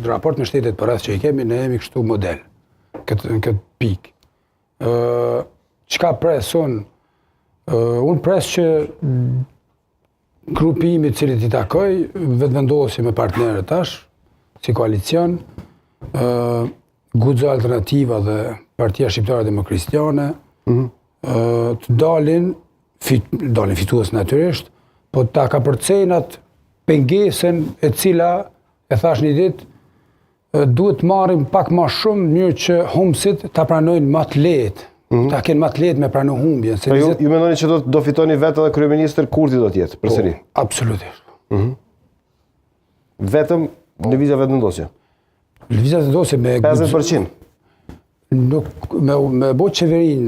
raport me shtetet për rreth që i kemi, ne jemi kështu model, në këtë pikë. Çka pres unë? Unë pres që grupimi cili t'i takoj, vetë vendosi me partnerët tash, si koalicion, Guxo Alternativa dhe Partia Shqiptare Demokristjane, të dalin fitues natyrisht, po ta ka përcenat pengesen e cila, e thash një ditë, duhet marrim pak ma shumë në mënyrë që humsit ta pranojnë më të lehtë. Ta kenë më të lehtë me pranu humbjen. Ju mendoni që do fitoni vetë edhe kryeministër Kurti do t'jetë, përsëri? Absolutisht. Vetëm lëvizja vetëvendosje? Lëvizja vetëvendosje me 50%? Me bo qeverin,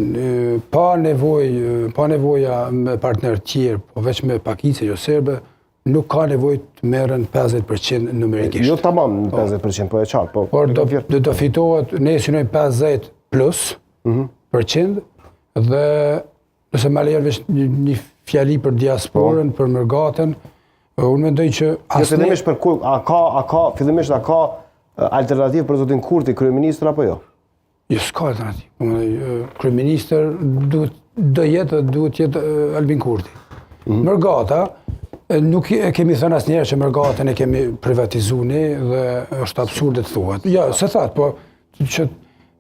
pa nevoja me partner tjerë, po veç me pakice jo serbe, nuk ka nevojë të merren 50% numerikisht. Jo tamam 50%, po e qartë. Por do fitohet, ne synojmë 50 plus %, dhe nëse ma lejon veç një fjali për diasporën, për mërgatën, unë mendoj që fillimisht për kur, a ka alternativë për zotin Kurti, kryeministër apo jo? Jo, s'ka alternativë. Kryeministër do jetë Albin Kurti. Mërgata, nuk kemi thënë asnjëherë që mërgatën e kemi privatizuar ne dhe është absurde të thuhet. Ja, se thatë, po që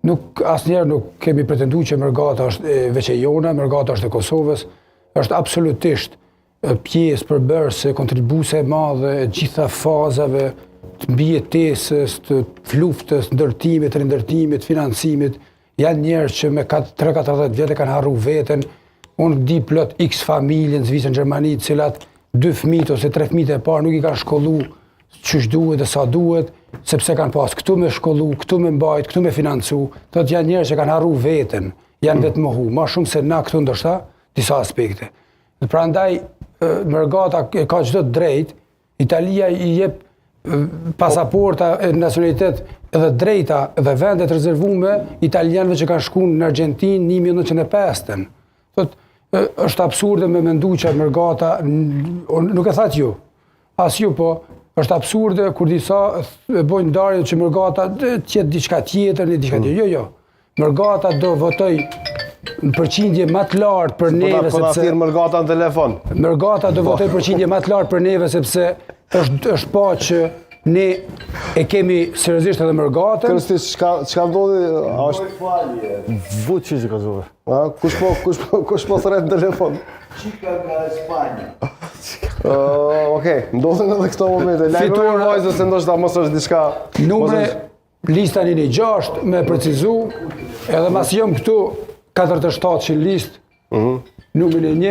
asnjëherë nuk kemi pretenduar që mërgata është veç e jona, mërgata është e Kosovës, është absolutisht pjesë përbërëse, kontribuese e madhe e gjitha fazave të mbijetesës, të luftës, ndërtimit, rindërtimit, financimit. Janë njerëz që me 3-40 vjetë kanë harru veten. Unë di plot X familje në Zvicër, në Gjermani, të cilat 2 fëmijë ose 3 fëmijë e parë nuk i kanë shkollu ç'është duhet dhe sa duhet, sepse kanë pas këtu me shkollu, këtu me mbajt, këtu me financu. Thotë janë njerëz që kanë harru veten, janë vetë mohu, më shumë se na këtu ndoshta disa aspekte. Prandaj mërgata ka çdo drejt, Italia i jep pasaporta e nacionalitet edhe drejta dhe vendet rezervume italianëve që kanë shkuar në Argjentinë në 1905. Është absurde me mendu që mërgata, nuk e thatë ju, as ju, po është absurde kur disa bojnë ndarje që mërgata tjetë diçka tjetër, një diçka tjetër. Jo. Mërgata do votoj në përqindje më të lartë për neve, sepse... Po ta thirë mërgata në telefon. Mërgata do votoj përqindje më të lartë për neve, sepse është pa që ne e kemi seriozisht edhe mërgatën. Kërstis, çka ndodhi? Vučić ka zove. Kush po thret në telefon? Qika nga Spanja. Okej, ndodhen edhe këto momente. Lajmëre vajzë se ndoshta mos është diçka... Numre, lista 1-6 me precizu, edhe mas jam këtu 47 listë, numrin e 1.